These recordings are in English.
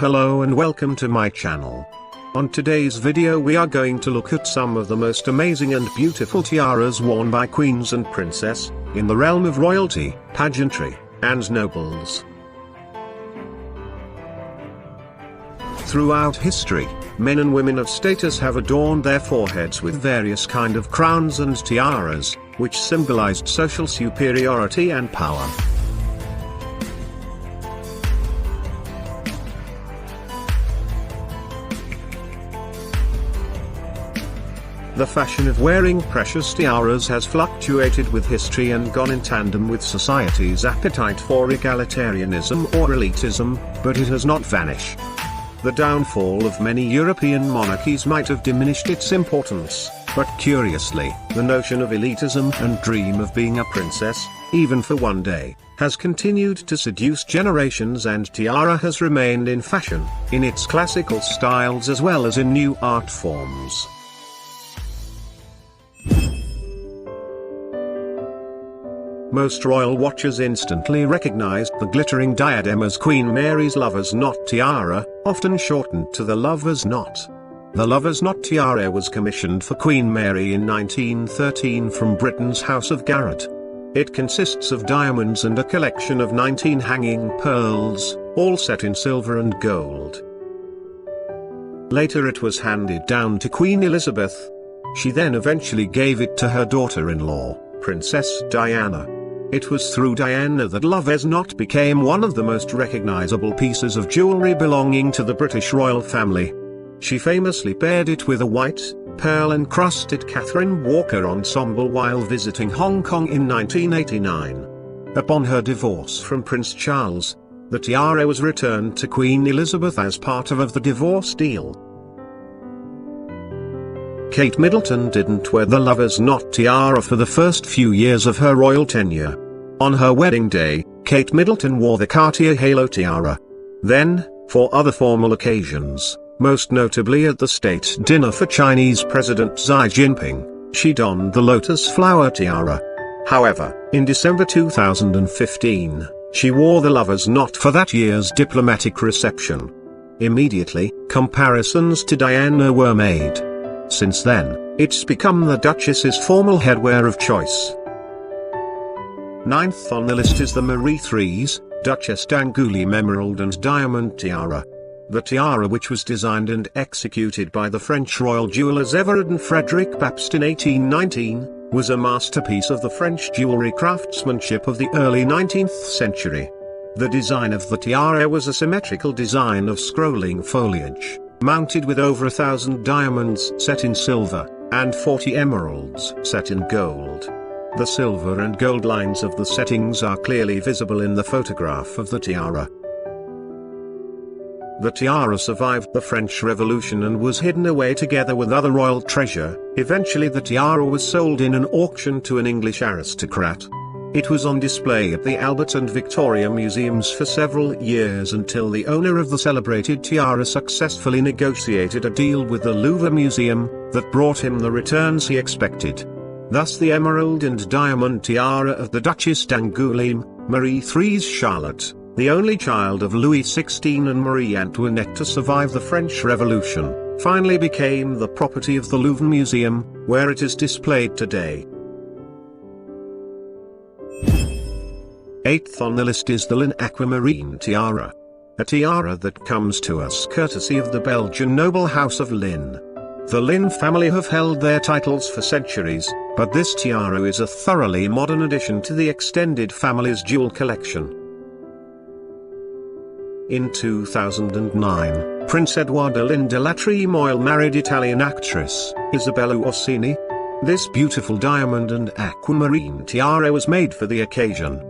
Hello and welcome to my channel. On today's video we are going to look at some of the most amazing and beautiful tiaras worn by queens and princess, in the realm of royalty, pageantry, and nobles. Throughout history, men and women of status have adorned their foreheads with various kind of crowns and tiaras, which symbolized social superiority and power. The fashion of wearing precious tiaras has fluctuated with history and gone in tandem with society's appetite for egalitarianism or elitism, but it has not vanished. The downfall of many European monarchies might have diminished its importance, but curiously, the notion of elitism and dream of being a princess, even for one day, has continued to seduce generations, and tiara has remained in fashion, in its classical styles as well as in new art forms. Most royal watchers instantly recognized the glittering diadem as Queen Mary's lover's knot tiara, often shortened to the lover's knot. The lover's knot tiara was commissioned for Queen Mary in 1913 from Britain's House of Garrett. It consists of diamonds and a collection of 19 hanging pearls, all set in silver and gold. Later it was handed down to Queen Elizabeth. She then eventually gave it to her daughter-in-law, Princess Diana. It was through Diana that lover's knot became one of the most recognizable pieces of jewelry belonging to the British royal family. She famously paired it with a white, pearl-encrusted Catherine Walker ensemble while visiting Hong Kong in 1989. Upon her divorce from Prince Charles, the tiara was returned to Queen Elizabeth as part of the divorce deal. Kate Middleton didn't wear the lover's knot tiara for the first few years of her royal tenure. On her wedding day, Kate Middleton wore the Cartier halo tiara. Then, for other formal occasions, most notably at the state dinner for Chinese President Xi Jinping, she donned the lotus flower tiara. However, in December 2015, she wore the lover's knot for that year's diplomatic reception. Immediately, comparisons to Diana were made. Since then, it's become the Duchess's formal headwear of choice. Ninth on the list is the Marie III's, Duchesse d'Angoulême Emerald and Diamond Tiara. The tiara, which was designed and executed by the French royal jewelers Everard and Frederic Baptiste in 1819, was a masterpiece of the French jewelry craftsmanship of the early 19th century. The design of the tiara was a symmetrical design of scrolling foliage, mounted with over 1,000 diamonds set in silver, and 40 emeralds set in gold. The silver and gold lines of the settings are clearly visible in the photograph of the tiara. The tiara survived the French Revolution and was hidden away together with other royal treasure. Eventually the tiara was sold in an auction to an English aristocrat. It was on display at the Albert and Victoria Museums for several years until the owner of the celebrated tiara successfully negotiated a deal with the Louvre Museum that brought him the returns he expected. Thus the emerald and diamond tiara of the Duchesse d'Angoulême, Marie III's Charlotte, the only child of Louis XVI and Marie Antoinette to survive the French Revolution, finally became the property of the Louvre Museum, where it is displayed today. Eighth on the list is the Lin Aquamarine Tiara. A tiara that comes to us courtesy of the Belgian noble house of Lin. The Lin family have held their titles for centuries, but this tiara is a thoroughly modern addition to the extended family's jewel collection. In 2009, Prince Edoardo Lin della Tremoille married Italian actress Isabella Orsini. This beautiful diamond and aquamarine tiara was made for the occasion.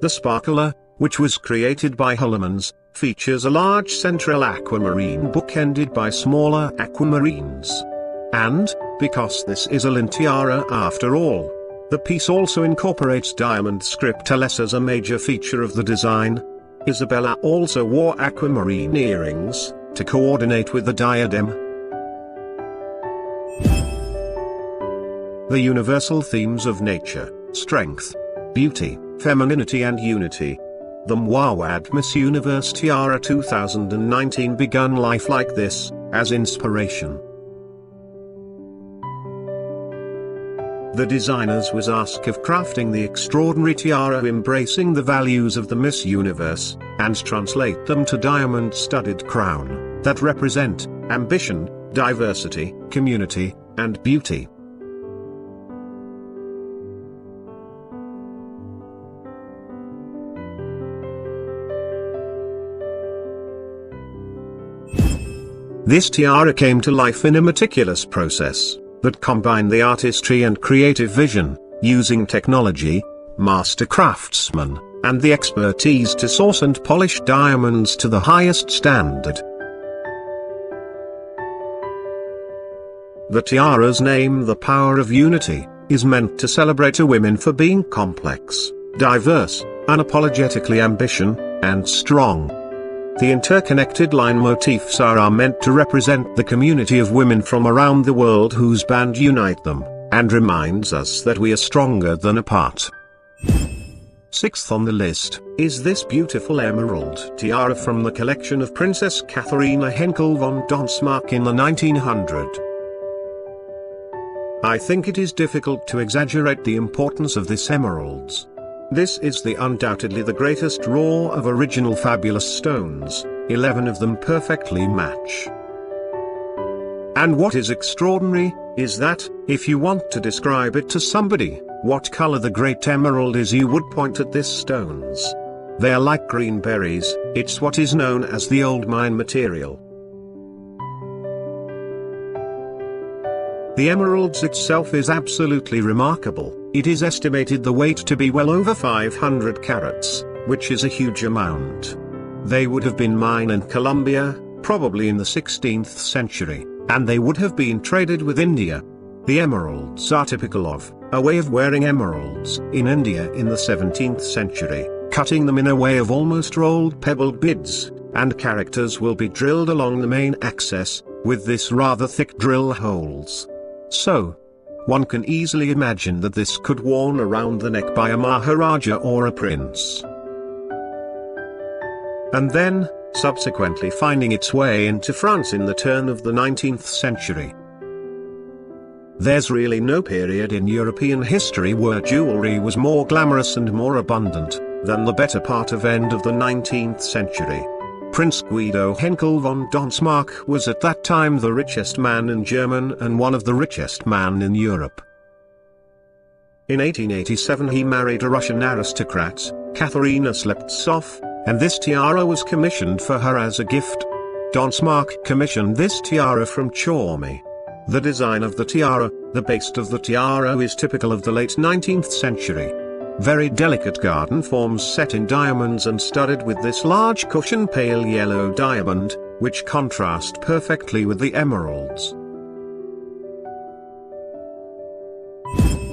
The sparkler, which was created by Hollemans, features a large central aquamarine bookended by smaller aquamarines. And, because this is a Lin tiara after all, the piece also incorporates diamond scriptures as a major feature of the design. Isabella also wore aquamarine earrings, to coordinate with the diadem. The universal themes of nature, strength, beauty, femininity and unity. The Mwawad Miss Universe Tiara 2019 begun life like this, as inspiration. The designers was asked of crafting the extraordinary tiara embracing the values of the Miss Universe, and translate them to diamond-studded crown, that represent ambition, diversity, community, and beauty. This tiara came to life in a meticulous process that combined the artistry and creative vision, using technology, master craftsmen, and the expertise to source and polish diamonds to the highest standard. The tiara's name, The Power of Unity, is meant to celebrate a women for being complex, diverse, unapologetically ambitious, and strong. The interconnected line motifs are meant to represent the community of women from around the world whose band unite them, and reminds us that we are stronger than apart. Sixth on the list is this beautiful emerald tiara from the collection of Princess Katharina Henkel von Donsmarck in the 1900s. I think it is difficult to exaggerate the importance of this emeralds. This is undoubtedly the greatest raw of original fabulous stones, 11 of them perfectly match. And what is extraordinary, is that, if you want to describe it to somebody, what color the great emerald is, you would point at these stones. They are like green berries, it's what is known as the old mine material. The emeralds itself is absolutely remarkable. It is estimated the weight to be well over 500 carats, which is a huge amount. They would have been mined in Colombia, probably in the 16th century, and they would have been traded with India. The emeralds are typical of a way of wearing emeralds in India in the 17th century, cutting them in a way of almost rolled pebbled beads, and characters will be drilled along the main axis, with this rather thick drill holes. So, one can easily imagine that this could worn around the neck by a Maharaja or a prince. And then, subsequently finding its way into France in the turn of the 19th century. There's really no period in European history where jewelry was more glamorous and more abundant than the better part of end of the 19th century. Prince Guido Henkel von Donsmarck was at that time the richest man in Germany and one of the richest men in Europe. In 1887 he married a Russian aristocrat, Katharina Sleptsov, and this tiara was commissioned for her as a gift. Donsmarck commissioned this tiara from Chormy. The design of the tiara, the base of the tiara, is typical of the late 19th century. Very delicate garden forms set in diamonds and studded with this large cushion pale yellow diamond, which contrast perfectly with the emeralds.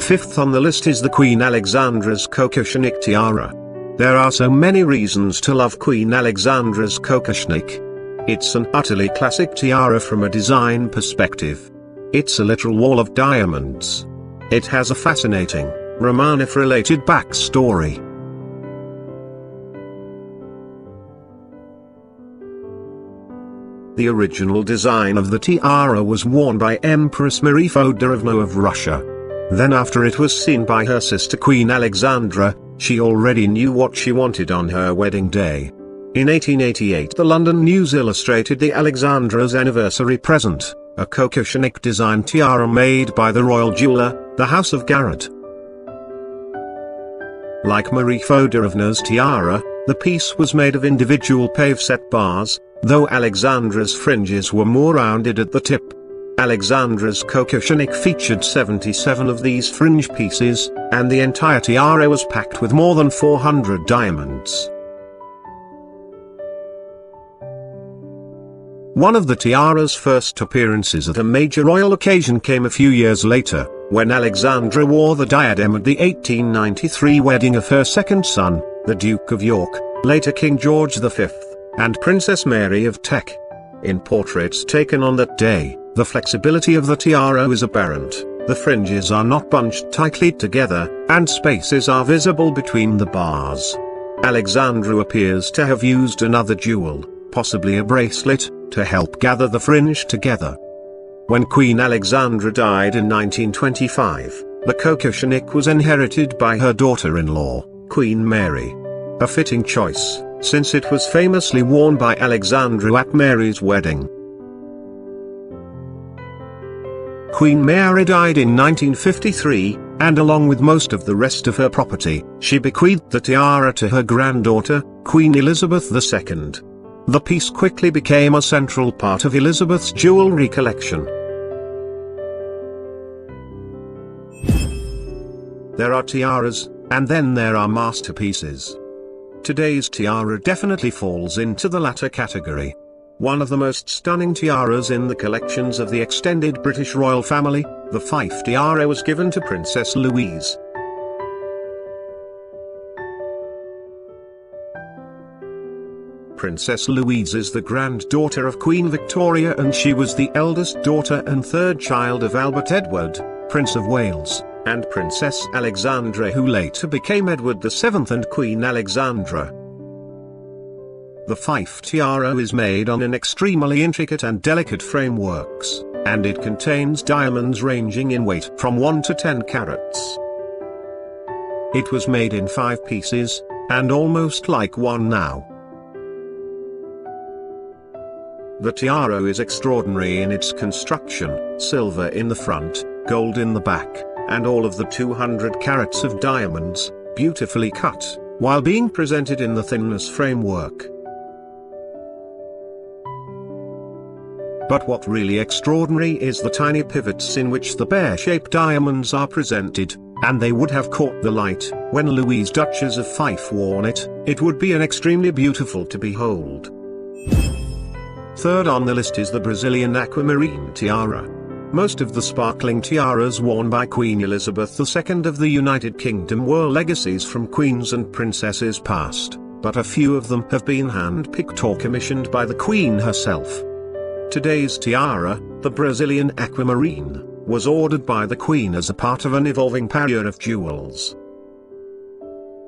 Fifth on the list is the Queen Alexandra's Kokoshnik tiara. There are so many reasons to love Queen Alexandra's Kokoshnik. It's an utterly classic tiara from a design perspective. It's a literal wall of diamonds. It has a fascinating, Romanov-related backstory. The original design of the tiara was worn by Empress Marie Feodorovna of Russia. Then after it was seen by her sister Queen Alexandra, she already knew what she wanted on her wedding day. In 1888 the London News illustrated the Alexandra's anniversary present, a Kokoshnik design tiara made by the royal jeweler, the House of Garrett. Like Marie Feodorovna's tiara, the piece was made of individual pave-set bars, though Alexandra's fringes were more rounded at the tip. Alexandra's Kokoshnik featured 77 of these fringe pieces, and the entire tiara was packed with more than 400 diamonds. One of the tiara's first appearances at a major royal occasion came a few years later, when Alexandra wore the diadem at the 1893 wedding of her second son, the Duke of York, later King George V, and Princess Mary of Teck. In portraits taken on that day, the flexibility of the tiara is apparent, the fringes are not bunched tightly together, and spaces are visible between the bars. Alexandra appears to have used another jewel, possibly a bracelet, to help gather the fringe together. When Queen Alexandra died in 1925, the coquillage was inherited by her daughter-in-law, Queen Mary. A fitting choice, since it was famously worn by Alexandra at Mary's wedding. Queen Mary died in 1953, and along with most of the rest of her property, she bequeathed the tiara to her granddaughter, Queen Elizabeth II. The piece quickly became a central part of Elizabeth's jewelry collection. There are tiaras, and then there are masterpieces. Today's tiara definitely falls into the latter category. One of the most stunning tiaras in the collections of the extended British royal family, the Fife tiara, was given to Princess Louise. Princess Louise is the granddaughter of Queen Victoria, and she was the eldest daughter and third child of Albert Edward, Prince of Wales, and Princess Alexandra, who later became Edward VII and Queen Alexandra. The Fife tiara is made on an extremely intricate and delicate frameworks, and it contains diamonds ranging in weight from 1 to 10 carats. It was made in 5 pieces, and almost like one now. The tiara is extraordinary in its construction: silver in the front, gold in the back, and all of the 200 carats of diamonds, beautifully cut, while being presented in the thinness framework. But what really extraordinary is the tiny pivots in which the pear-shaped diamonds are presented, and they would have caught the light. When Louise, Duchess of Fife, worn it, it would be an extremely beautiful to behold. Third on the list is the Brazilian aquamarine tiara. Most of the sparkling tiaras worn by Queen Elizabeth II of the United Kingdom were legacies from queens and princesses past, but a few of them have been hand-picked or commissioned by the Queen herself. Today's tiara, the Brazilian aquamarine, was ordered by the Queen as a part of an evolving parure of jewels.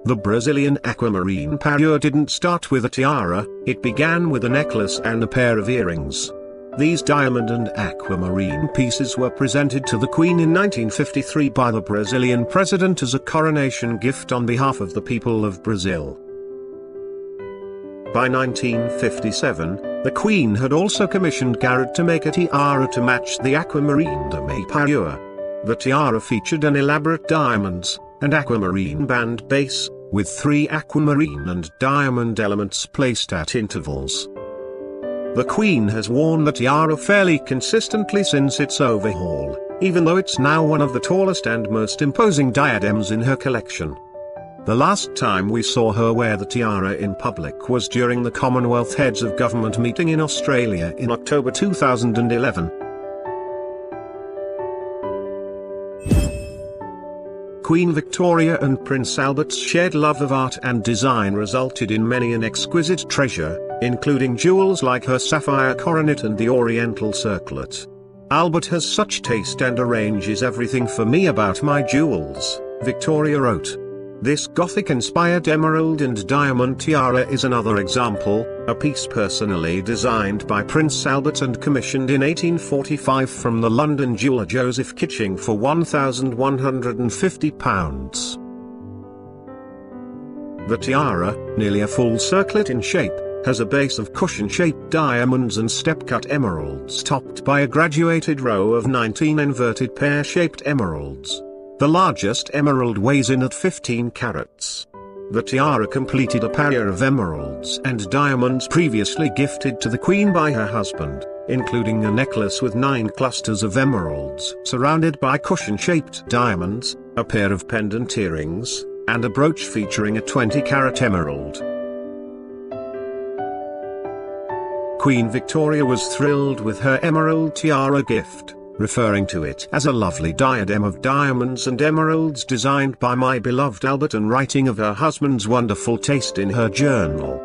The Brazilian aquamarine parure didn't start with a tiara, it began with a necklace and a pair of earrings. These diamond and aquamarine pieces were presented to the Queen in 1953 by the Brazilian president as a coronation gift on behalf of the people of Brazil. By 1957, the Queen had also commissioned Garrett to make a tiara to match the aquamarine dame parure. The tiara featured an elaborate diamonds and aquamarine band base, with 3 aquamarine and diamond elements placed at intervals. The Queen has worn the tiara fairly consistently since its overhaul, even though it's now one of the tallest and most imposing diadems in her collection. The last time we saw her wear the tiara in public was during the Commonwealth Heads of Government meeting in Australia in October 2011. Queen Victoria and Prince Albert's shared love of art and design resulted in many an exquisite treasure, including jewels like her sapphire coronet and the Oriental circlet. "Albert has such taste and arranges everything for me about my jewels," Victoria wrote. This Gothic-inspired emerald and diamond tiara is another example, a piece personally designed by Prince Albert and commissioned in 1845 from the London jeweller Joseph Kitching for £1,150. The tiara, nearly a full circlet in shape, has a base of cushion-shaped diamonds and step-cut emeralds topped by a graduated row of 19 inverted pear-shaped emeralds. The largest emerald weighs in at 15 carats. The tiara completed a parure of emeralds and diamonds previously gifted to the Queen by her husband, including a necklace with 9 clusters of emeralds surrounded by cushion-shaped diamonds, a pair of pendant earrings, and a brooch featuring a 20-carat emerald. Queen Victoria was thrilled with her emerald tiara gift, referring to it as a lovely diadem of diamonds and emeralds designed by my beloved Albert, and writing of her husband's wonderful taste in her journal.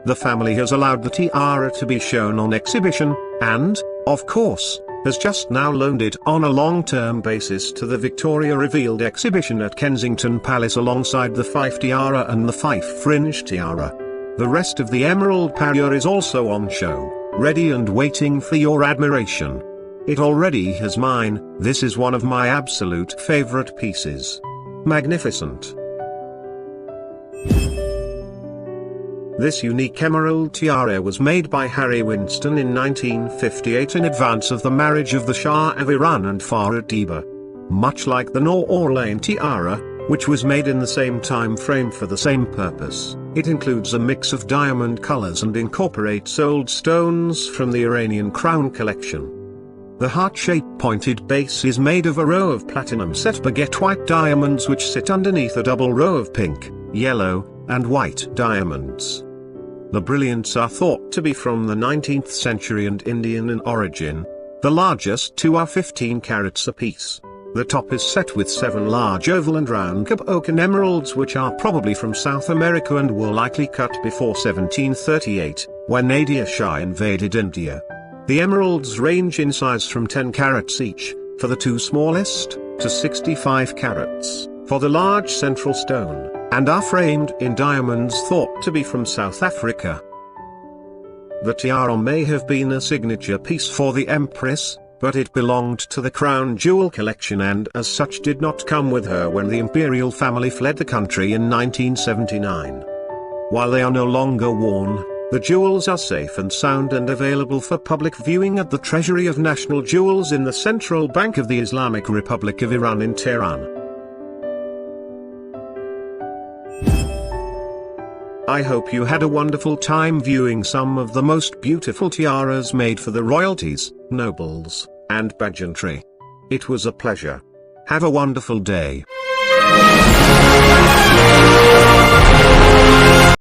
The family has allowed the tiara to be shown on exhibition, and, of course, has just now loaned it on a long-term basis to the Victoria Revealed exhibition at Kensington Palace alongside the Fife tiara and the Fife fringe tiara. The rest of the emerald parure is also on show, ready and waiting for your admiration. It already has mine. This is one of my absolute favorite pieces. Magnificent. This unique emerald tiara was made by Harry Winston in 1958 in advance of the marriage of the Shah of Iran and Farah Diba. Much like the Noor Orleans tiara, which was made in the same time frame for the same purpose, it includes a mix of diamond colors and incorporates old stones from the Iranian crown collection. The heart-shaped pointed base is made of a row of platinum set baguette white diamonds which sit underneath a double row of pink, yellow, and white diamonds. The brilliants are thought to be from the 19th century and Indian in origin. The largest two are 15 carats apiece. The top is set with 7 large oval and round Cabocan emeralds which are probably from South America and were likely cut before 1738, when Nadir Shah invaded India. The emeralds range in size from 10 carats each, for the 2 smallest, to 65 carats, for the large central stone, and are framed in diamonds thought to be from South Africa. The tiara may have been a signature piece for the Empress, but it belonged to the crown jewel collection and as such did not come with her when the imperial family fled the country in 1979. While they are no longer worn, the jewels are safe and sound and available for public viewing at the Treasury of National Jewels in the Central Bank of the Islamic Republic of Iran in Tehran. I hope you had a wonderful time viewing some of the most beautiful tiaras made for the royalties, nobles, and pageantry. It was a pleasure. Have a wonderful day.